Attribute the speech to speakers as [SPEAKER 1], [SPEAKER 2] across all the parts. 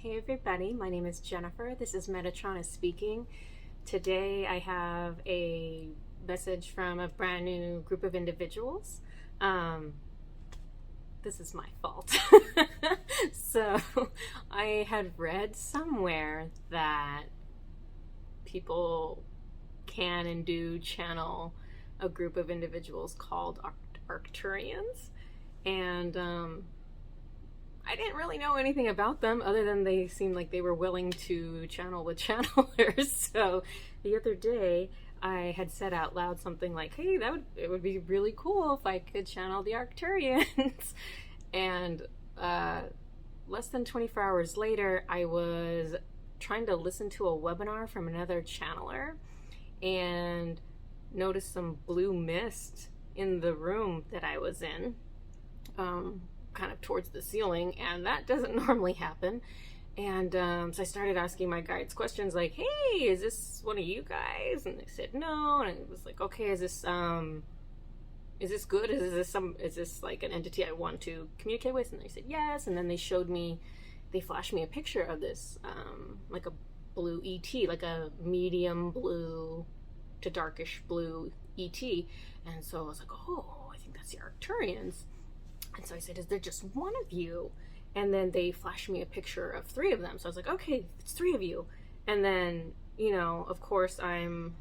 [SPEAKER 1] Hey everybody, my name is Jennifer. This is Metatron speaking. Today I have a message from a brand new group of individuals. This is my fault. So I had read somewhere that people can and do channel a group of individuals called Arcturians. And I didn't really know anything about them other than they seemed like they were willing to channel with channelers. So the other day I had said out loud something like, hey, it would be really cool if I could channel the Arcturians. And less than 24 hours later, I was trying to listen to a webinar from another channeler and noticed some blue mist in the room that I was in. Kind of towards the ceiling, and that doesn't normally happen. And so I started asking my guides questions like, hey, is this one of you guys? And they said no. And it was like, okay, is this good? Is this like an entity I want to communicate with? And they said yes. And then they flashed me a picture of this like a blue ET, like a medium blue to darkish blue ET. And so I was like, oh, I think that's the Arcturians. And so I said, is there just one of you? And then they flashed me a picture of three of them. So I was like, okay, it's three of you. And then, of course I'm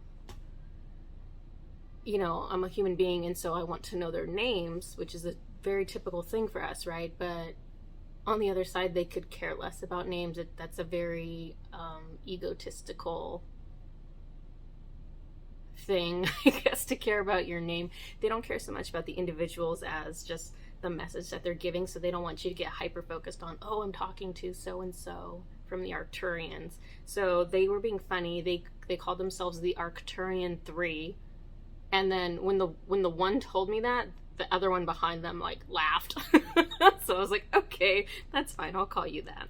[SPEAKER 1] a human being, and so I want to know their names, which is a very typical thing for us, right? But on the other side, they could care less about names. That's a very egotistical thing, I guess, to care about your name. They don't care so much about the individuals as just the message that they're giving, so they don't want you to get hyper focused on, oh, I'm talking to so and so from the Arcturians. So they were being funny. They called themselves the Arcturian 3, and then when the one told me that, the other one behind them like laughed. So I was like, okay, that's fine, I'll call you that.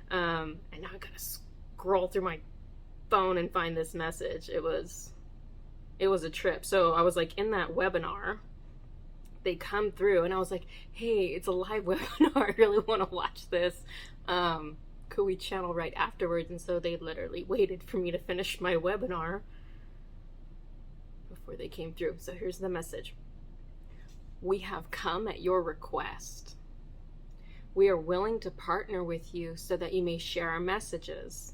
[SPEAKER 1] And now I gotta scroll through my phone and find this message. It was a trip. So I was like in that webinar, they come through and I was like, hey, it's a live webinar, I really want to watch this. Could we channel right afterwards? And so they literally waited for me to finish my webinar before they came through. So here's the message. We have come at your request. We are willing to partner with you so that you may share our messages.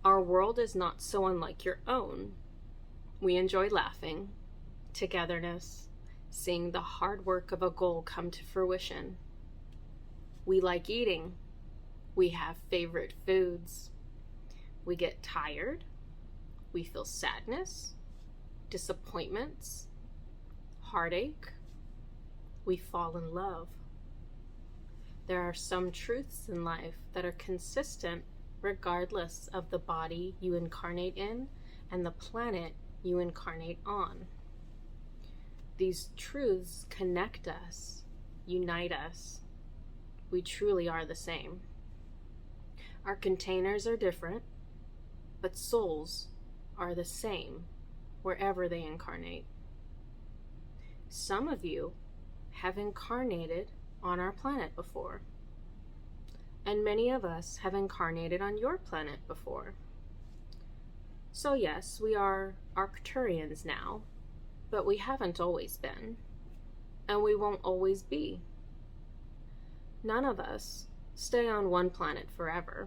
[SPEAKER 1] Our world is not so unlike your own. We enjoy laughing, togetherness, seeing the hard work of a goal come to fruition. We like eating. We have favorite foods. We get tired. We feel sadness, disappointments, heartache. We fall in love. There are some truths in life that are consistent regardless of the body you incarnate in and the planet you incarnate on. These truths connect us, unite us. We truly are the same. Our containers are different, but souls are the same wherever they incarnate. Some of you have incarnated on our planet before, and many of us have incarnated on your planet before. So yes, we are Arcturians now, but we haven't always been, and we won't always be. None of us stay on one planet forever.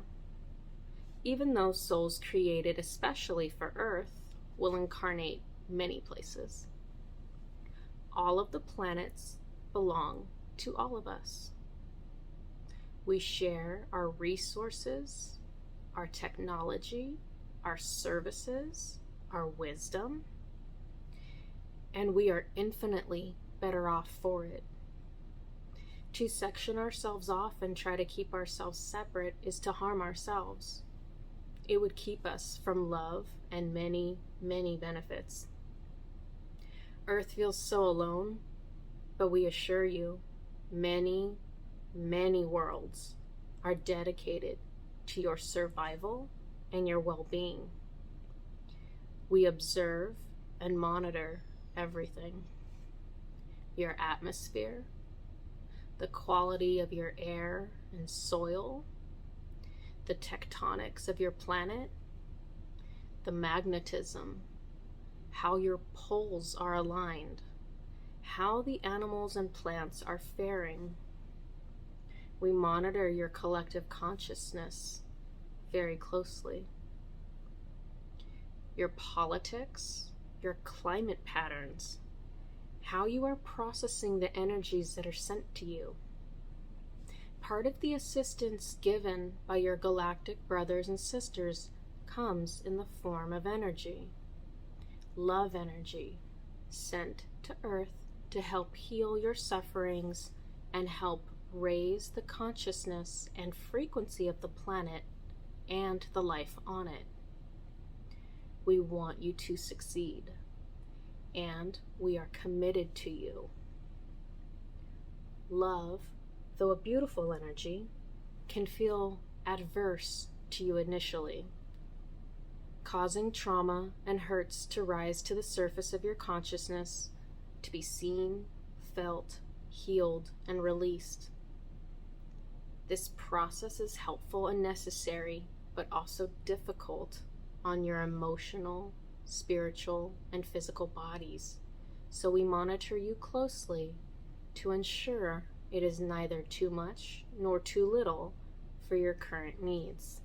[SPEAKER 1] Even those souls created especially for Earth will incarnate many places. All of the planets belong to all of us. We share our resources, our technology, our services, our wisdom, and we are infinitely better off for it. To section ourselves off and try to keep ourselves separate is to harm ourselves. It would keep us from love and many, many benefits. Earth feels so alone, but we assure you, many, many worlds are dedicated to your survival and your well-being. We observe and monitor everything. Your atmosphere, the quality of your air and soil, the tectonics of your planet, the magnetism, how your poles are aligned, how the animals and plants are faring. We monitor your collective consciousness very closely. Your politics, your climate patterns, how you are processing the energies that are sent to you. Part of the assistance given by your galactic brothers and sisters comes in the form of energy, love energy, sent to Earth to help heal your sufferings and help raise the consciousness and frequency of the planet and the life on it. We want you to succeed, and we are committed to you. Love, though a beautiful energy, can feel adverse to you initially, causing trauma and hurts to rise to the surface of your consciousness, to be seen, felt, healed, and released. This process is helpful and necessary, but also difficult on your emotional, spiritual, and physical bodies. So we monitor you closely to ensure it is neither too much nor too little for your current needs.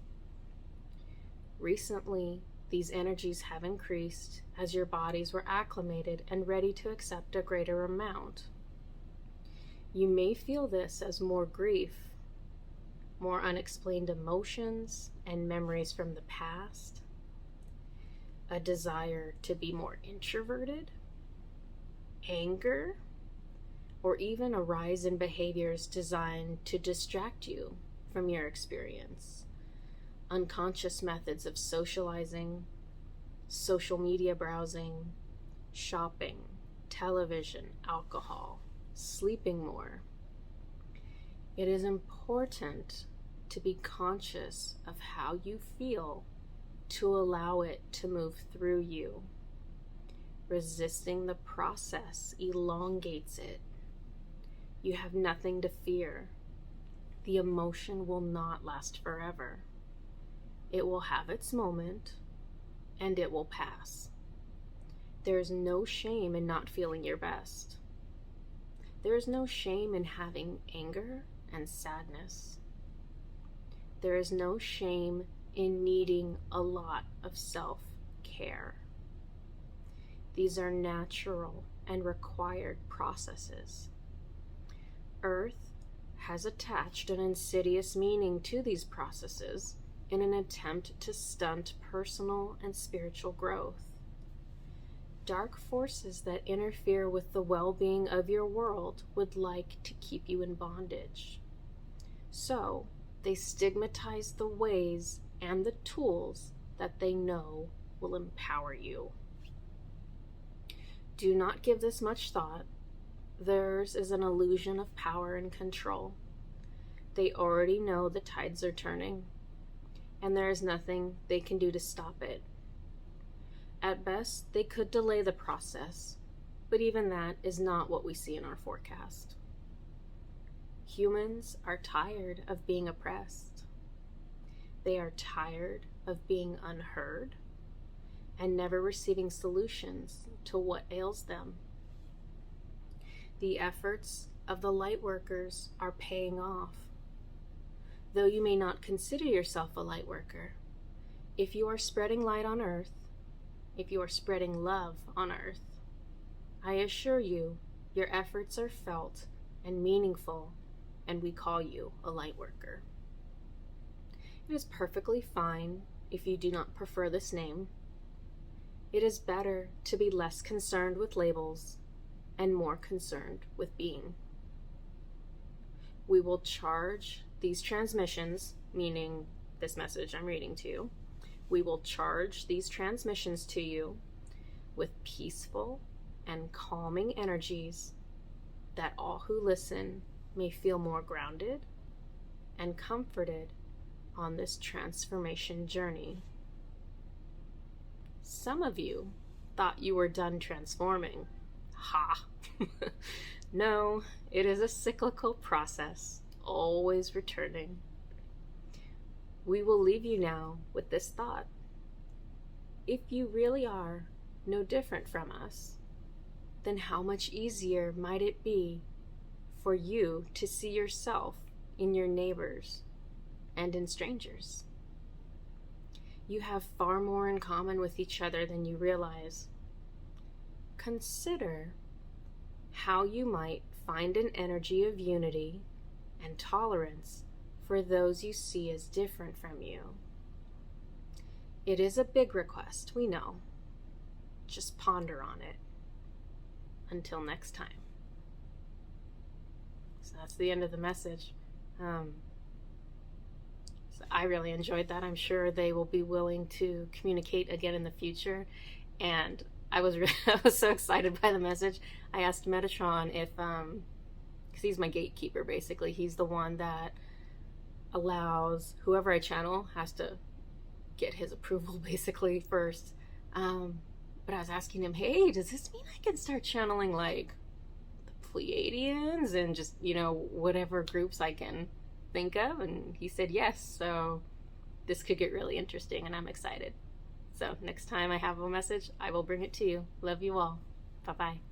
[SPEAKER 1] Recently, these energies have increased as your bodies were acclimated and ready to accept a greater amount. You may feel this as more grief, more unexplained emotions and memories from the past, a desire to be more introverted, anger, or even a rise in behaviors designed to distract you from your experience. Unconscious methods of socializing, social media browsing, shopping, television, alcohol, sleeping more. It is important to be conscious of how you feel to allow it to move through you. Resisting the process elongates it. You have nothing to fear. The emotion will not last forever. It will have its moment, and it will pass. There is no shame in not feeling your best. There is no shame in having anger and sadness. There is no shame in needing a lot of self-care. These are natural and required processes. Earth has attached an insidious meaning to these processes in an attempt to stunt personal and spiritual growth. Dark forces that interfere with the well-being of your world would like to keep you in bondage. So, they stigmatize the ways and the tools that they know will empower you. Do not give this much thought. Theirs is an illusion of power and control. They already know the tides are turning, and there is nothing they can do to stop it. At best, they could delay the process, but even that is not what we see in our forecast. Humans are tired of being oppressed. They are tired of being unheard and never receiving solutions to what ails them. The efforts of the light workers are paying off. Though you may not consider yourself a light worker, if you are spreading light on Earth, if you are spreading love on Earth, I assure you, your efforts are felt and meaningful, and we call you a light worker. It is perfectly fine if you do not prefer this name. It is better to be less concerned with labels and more concerned with being. We will charge these transmissions, meaning this message I'm reading to you, we will charge these transmissions to you with peaceful and calming energies that all who listen may feel more grounded and comforted on this transformation journey. Some of you thought you were done transforming. Ha! No, it is a cyclical process, always returning. we will leave you now with this thought. If you really are no different from us, then how much easier might it be for you to see yourself in your neighbors and in strangers? You have far more in common with each other than you realize. Consider how you might find an energy of unity and tolerance for those you see as different from you. It is a big request, we know. Just ponder on it. Until next time. So that's the end of the message. So I really enjoyed that. I'm sure they will be willing to communicate again in the future. And I was so excited by the message. I asked Metatron if, because he's my gatekeeper basically. He's the one that allows whoever I channel has to get his approval basically first. But I was asking him, hey, does this mean I can start channeling like the Pleiadians and just, whatever groups I can think of? And he said yes. So this could get really interesting and I'm excited. So next time I have a message, I will bring it to you. Love you all. Bye-bye.